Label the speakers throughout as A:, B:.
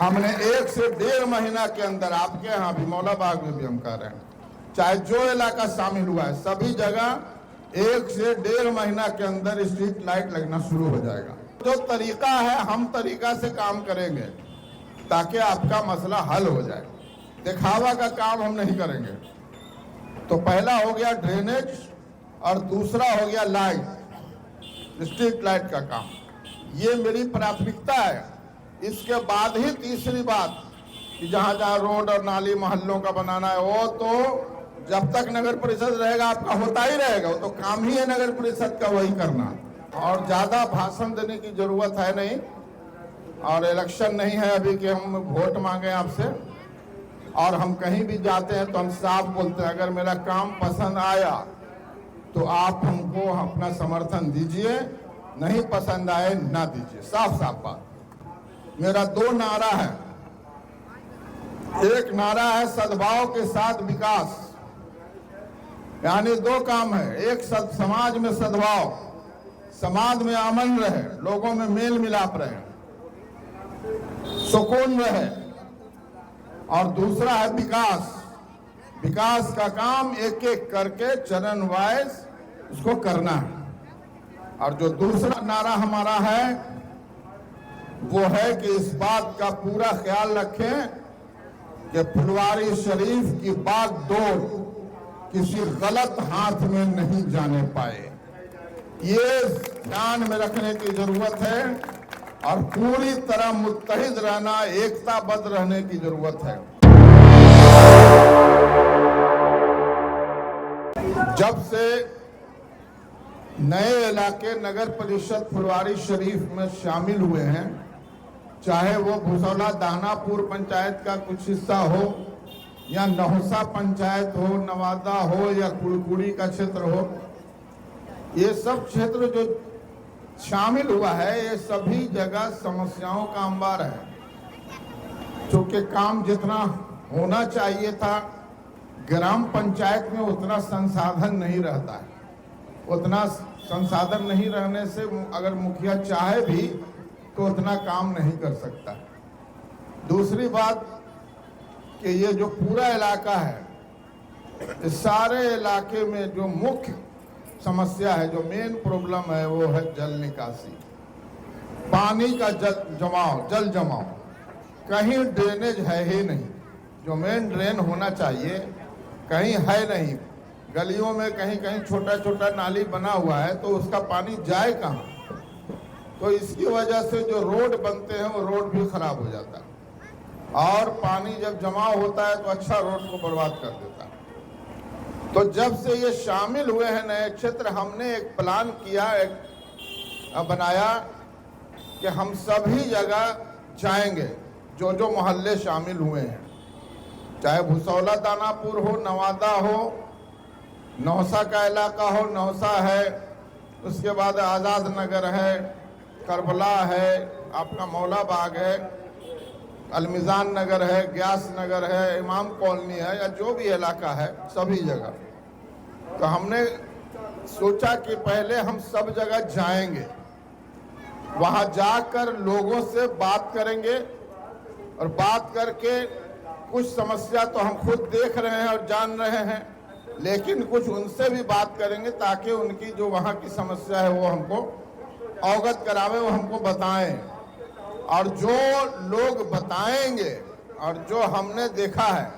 A: हमने 1 से 1.5 महीना के अंदर आपके यहाँ भी मौलाबाग में भी हम कर रहे हैं, चाहे जो इलाका शामिल हुआ है सभी जगह 1 से 1.5 महीना के अंदर स्ट्रीट लाइट लगना शुरू हो जाएगा। जो तरीका है हम तरीका से काम करेंगे ताकि आपका मसला हल हो जाए। दिखावा का काम हम नहीं करेंगे। तो पहला हो गया ड्रेनेज और दूसरा हो गया लाइट, स्ट्रीट लाइट का काम, ये मेरी प्राथमिकता है। इसके बाद ही तीसरी बात कि जहाँ जहाँ रोड और नाली मोहल्लों का बनाना है वो तो जब तक नगर परिषद रहेगा आपका होता ही रहेगा, वो तो काम ही है नगर परिषद का वही करना। और ज़्यादा भाषण देने की जरूरत है नहीं, और इलेक्शन नहीं है अभी कि हम वोट मांगे आपसे। और हम कहीं भी जाते हैं तो हम साफ बोलते हैं, अगर मेरा काम पसंद आया तो आप हमको अपना समर्थन दीजिए, नहीं पसंद आए ना दीजिए। साफ साफ बात। मेरा 2 नारा है। एक नारा है सद्भाव के साथ विकास, यानी 2 काम है। एक समाज में सद्भाव, समाज में अमन रहे, लोगों में मेल मिलाप रहे, सुकून रहे, और दूसरा है विकास। विकास का काम एक एक करके चरण वाइज उसको करना है। और जो दूसरा नारा हमारा है वो है कि इस बात का पूरा ख्याल रखें कि फुलवारी शरीफ की बागडोर किसी गलत हाथ में नहीं जाने पाए। ये ध्यान में रखने की जरूरत है और पूरी तरह मुत्तहिद रहना, एकताबद्ध रहने की जरूरत है। जब से नए इलाके नगर परिषद फुलवारी शरीफ में शामिल हुए हैं, चाहे वो भुसौला दानापुर पंचायत का कुछ हिस्सा हो या नौसा पंचायत हो, नवादा हो या कुड़कुड़ी का क्षेत्र हो, ये सब क्षेत्र जो शामिल हुआ है ये सभी जगह समस्याओं का अंबार है। क्योंकि काम जितना होना चाहिए था ग्राम पंचायत में उतना संसाधन नहीं रहता है। उतना संसाधन नहीं रहने से अगर मुखिया चाहे भी तो उतना काम नहीं कर सकता। दूसरी बात कि ये जो पूरा इलाका है, इस सारे इलाके में जो मुख्य समस्या है, जो मेन प्रॉब्लम है वो है जल निकासी, पानी का जल जमाव। कहीं ड्रेनेज है ही नहीं, जो मेन ड्रेन होना चाहिए कहीं है नहीं। गलियों में कहीं कहीं छोटा छोटा नाली बना हुआ है तो उसका पानी जाए कहाँ। तो इसकी वजह से जो रोड बनते हैं वो रोड भी खराब हो जाता है, और पानी जब जमा होता है तो अच्छा रोड को बर्बाद कर देता है। तो जब से ये शामिल हुए हैं नए क्षेत्र, हमने एक प्लान किया, एक बनाया कि हम सभी जगह जाएंगे जो जो मोहल्ले शामिल हुए हैं, चाहे भुसौला दानापुर हो, नवादा हो, नौसा का इलाका हो, नौसा है, उसके बाद आज़ाद नगर है, करबला है, आपका मौलाबाग है, अलमिजान नगर है, ग्यास नगर है, इमाम कॉलोनी है, या जो भी इलाका है सभी जगह। तो हमने सोचा कि पहले हम सब जगह जाएंगे, वहाँ जाकर लोगों से बात करेंगे, और बात करके कुछ समस्या तो हम खुद देख रहे हैं और जान रहे हैं, लेकिन कुछ उनसे भी बात करेंगे ताकि उनकी जो वहाँ की समस्या है वो हमको अवगत करावे, वो हमको बताएं। और जो लोग बताएंगे और जो हमने देखा है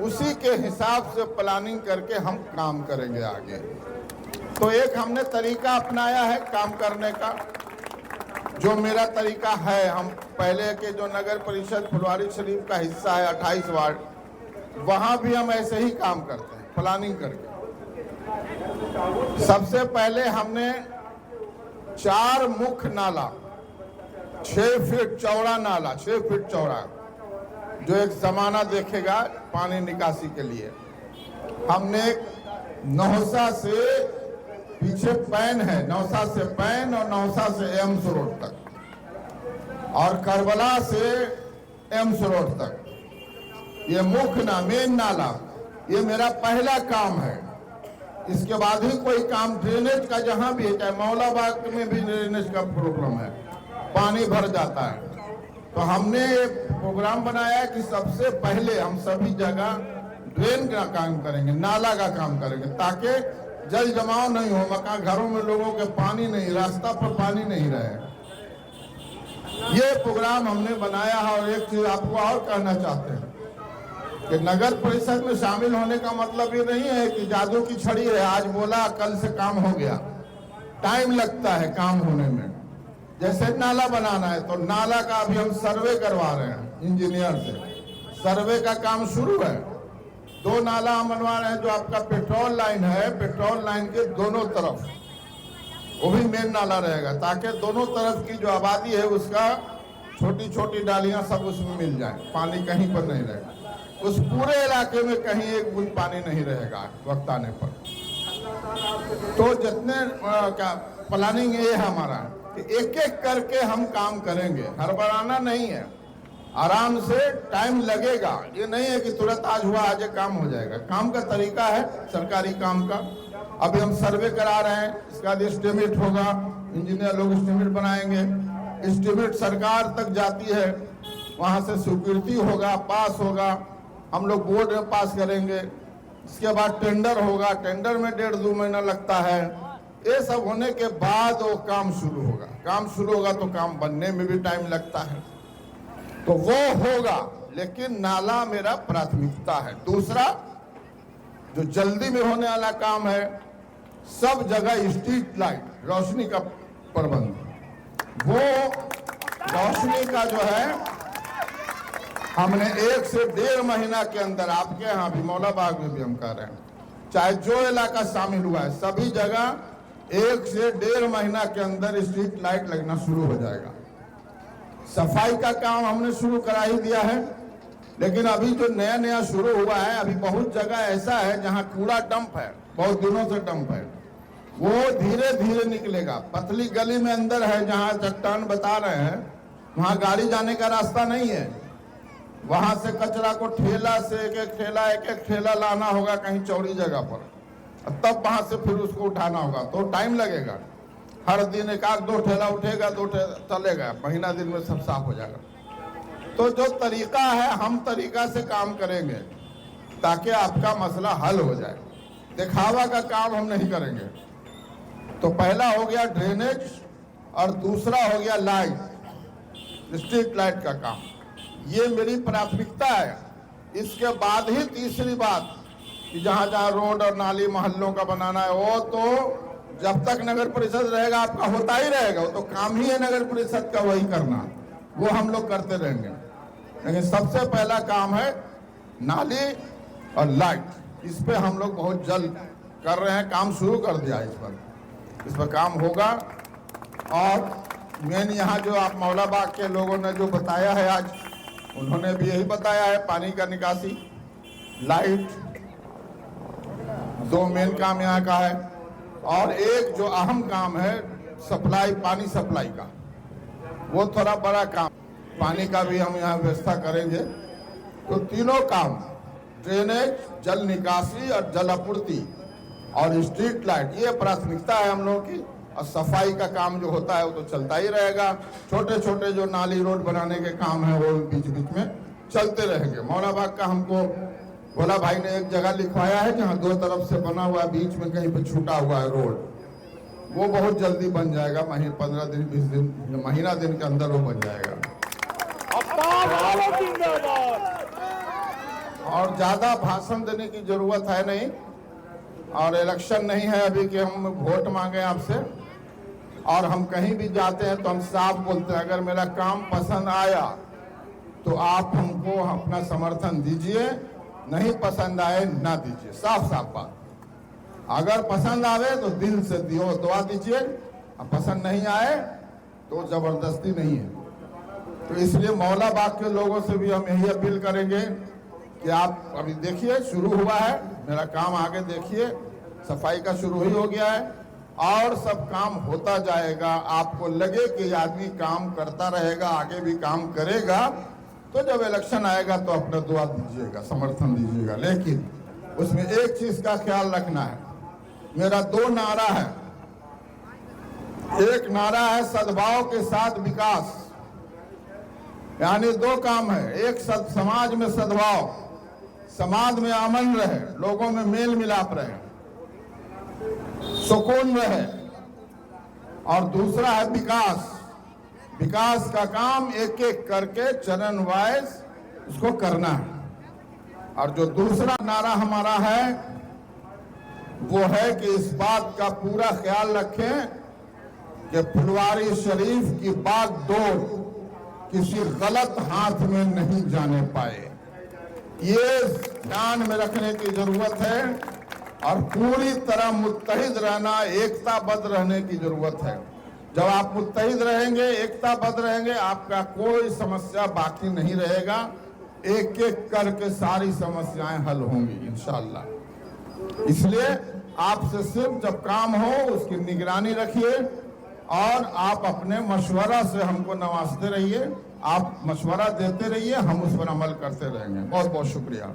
A: उसी के हिसाब से प्लानिंग करके हम काम करेंगे आगे। तो एक हमने तरीका अपनाया है काम करने का, जो मेरा तरीका है। हम पहले के जो नगर परिषद फुलवारी शरीफ का हिस्सा है 28 वार्ड, वहाँ भी हम ऐसे ही काम करते हैं प्लानिंग करके। सबसे पहले हमने 4 मुख्य नाला, 6 फीट चौड़ा नाला, 6 फीट चौड़ा, जो एक जमाना देखेगा पानी निकासी के लिए, हमने नौसा से पीछे पैन है, नौसा से पैन और नौसा से एम्स रोड तक, और करबला से एम्स रोड तक, ये मुख्य मेन नाला, ये मेरा पहला काम है। इसके बाद ही कोई काम ड्रेनेज का जहां भी है, चाहे मौलाबाग में भी ड्रेनेज का प्रॉब्लम है, पानी भर जाता है, तो हमने ये प्रोग्राम बनाया कि सबसे पहले हम सभी जगह ड्रेन का काम करेंगे, नाला का काम करेंगे, ताकि जल जमाव नहीं हो, मकान घरों में लोगों के पानी नहीं, रास्ता पर पानी नहीं रहे। ये प्रोग्राम हमने बनाया है। और एक चीज आपको और कहना चाहते हैं कि नगर परिषद में शामिल होने का मतलब ये नहीं है कि जादू की छड़ी है, आज बोला कल से काम हो गया। टाइम लगता है काम होने में। जैसे नाला बनाना है तो नाला का अभी हम सर्वे करवा रहे हैं इंजीनियर से, सर्वे का काम शुरू है। 2 नाला हम बनवा रहे हैं। जो आपका पेट्रोल लाइन है, पेट्रोल लाइन के दोनों तरफ वो भी मेन नाला रहेगा, ताकि दोनों तरफ की जो आबादी है उसका छोटी छोटी डालियां सब उसमें मिल जाए, पानी कहीं पर नहीं रहेगा। उस पूरे इलाके में कहीं एक बूंद पानी नहीं रहेगा वक्त आने पर। तो जितने क्या प्लानिंग ये है हमारा कि एक एक करके हम काम करेंगे, हड़बड़ाना नहीं है, आराम से टाइम लगेगा। ये नहीं है कि तुरंत आज हुआ आज काम हो जाएगा। काम का तरीका है सरकारी काम का। अभी हम सर्वे करा रहे हैं, इसका बाद एस्टिमेट होगा, इंजीनियर लोग एस्टिमेट बनाएंगे, एस्टिमेट सरकार तक जाती है, वहां से स्वीकृति होगा, पास होगा, हम लोग बोर्ड में पास करेंगे। इसके बाद टेंडर होगा, टेंडर में 1.5-2 महीना लगता है। ये सब होने के बाद वो काम शुरू होगा। काम शुरू होगा तो काम बनने में भी टाइम लगता है, तो वो होगा। लेकिन नाला मेरा प्राथमिकता है। दूसरा जो जल्दी में होने वाला काम है, सब जगह स्ट्रीट लाइट, रोशनी का प्रबंध। वो रोशनी का जो है हमने 1 से 1.5 महीना के अंदर, आपके यहाँ भी मौलाबाग में भी हम कर रहे हैं, चाहे जो इलाका शामिल हुआ है सभी जगह 1 से 1.5 महीना के अंदर स्ट्रीट लाइट लगना शुरू हो जाएगा। सफाई का काम हमने शुरू करा ही दिया है, लेकिन अभी जो नया नया शुरू हुआ है, अभी बहुत जगह ऐसा है जहां कूड़ा डंप है, बहुत दिनों से डंप है, वो धीरे धीरे निकलेगा। पतली गली में अंदर है जहां चट्टान बता रहे हैं, वहां गाड़ी जाने का रास्ता नहीं है। वहां से कचरा को ठेला से एक एक ठेला लाना होगा कहीं चौड़ी जगह पर, तब वहां से फिर उसको उठाना होगा, तो टाइम लगेगा। हर दिन 1-2 ठेला उठेगा, 2 ठेला चलेगा, महीना दिन में सब साफ हो जाएगा। तो जो तरीका है, हम तरीका से काम करेंगे ताकि आपका मसला हल हो जाए। दिखावा का काम हम नहीं करेंगे। तो पहला हो गया ड्रेनेज और दूसरा हो गया लाइट, स्ट्रीट लाइट का काम। ये मेरी प्राथमिकता है। इसके बाद ही तीसरी बात कि जहां जहां रोड और नाली मोहल्लों का बनाना है, वो तो जब तक नगर परिषद रहेगा आपका होता ही रहेगा। वो तो काम ही है नगर परिषद का, वही करना, वो हम लोग करते रहेंगे। लेकिन सबसे पहला काम है नाली और लाइट। इस पे हम लोग बहुत जल्द कर रहे हैं, काम शुरू कर दिया। इस पर काम होगा। और मेन यहाँ जो आप मौलाबाग के लोगों ने जो बताया है आज, उन्होंने भी यही बताया है, पानी का निकासी, लाइट, 2 मेन काम यहाँ का है। और एक जो अहम काम है सप्लाई, पानी सप्लाई का, वो थोड़ा बड़ा काम, पानी का भी हम यहाँ व्यवस्था करेंगे। तो तीनों काम, ड्रेनेज, जल निकासी और जल आपूर्ति और स्ट्रीट लाइट, ये प्राथमिकता है हम लोगों की। और सफाई का काम जो होता है वो तो चलता ही रहेगा। छोटे छोटे जो नाली रोड बनाने के काम है वो बीच बीच में चलते रहेंगे। मौलाबाग का हमको भोला भाई ने एक जगह लिखवाया है जहां 2 तरफ से बना हुआ, बीच में कहीं पे छूटा हुआ है रोड, वो बहुत जल्दी बन जाएगा। 15 दिन 20 दिन महीना दिन के अंदर वो बन जाएगा। और ज्यादा भाषण देने की जरूरत है नहीं, और इलेक्शन नहीं है अभी कि हम वोट मांगे आपसे। और हम कहीं भी जाते हैं तो हम साफ बोलते हैं, अगर मेरा काम पसंद आया तो आप हमको अपना समर्थन दीजिए, नहीं पसंद आए ना दीजिए, साफ साफ बात। अगर पसंद आवे तो दिल से दियो, दुआ दीजिए, अब पसंद नहीं आए तो जबरदस्ती नहीं है। तो इसलिए मौलाबाग के लोगों से भी हम यही अपील करेंगे कि आप अभी देखिए, शुरू हुआ है मेरा काम, आगे देखिए, सफाई का शुरू ही हो गया है और सब काम होता जाएगा। आपको लगे कि आदमी काम करता रहेगा, आगे भी काम करेगा, तो जब इलेक्शन आएगा तो अपना दुआ दीजिएगा, समर्थन दीजिएगा। लेकिन उसमें एक चीज का ख्याल रखना है, मेरा 2 नारा है। एक नारा है सद्भाव के साथ विकास, यानी दो काम है, एक समाज में सद्भाव, समाज में अमन रहे, लोगों में मेल मिलाप रहे, सुकून रहे, और दूसरा है विकास। विकास का काम एक एक करके चरण वाइज उसको करना है। और जो दूसरा नारा हमारा है वो है कि इस बात का पूरा ख्याल रखें कि फुलवारी शरीफ की बागडोर किसी गलत हाथ में नहीं जाने पाए। ये ध्यान में रखने की जरूरत है और पूरी तरह मुत्तहिद रहना, एकताबद्ध रहने की जरूरत है। जब आप मुत्तहिद रहेंगे, एकताबद्ध रहेंगे, आपका कोई समस्या बाकी नहीं रहेगा। एक एक करके सारी समस्याएं हल होंगी इंशाअल्लाह। इसलिए आपसे सिर्फ जब काम हो उसकी निगरानी रखिए और आप अपने मशवरा से हमको नवाजते रहिए। आप मशवरा देते रहिए, हम उस पर अमल करते रहेंगे। बहुत बहुत शुक्रिया।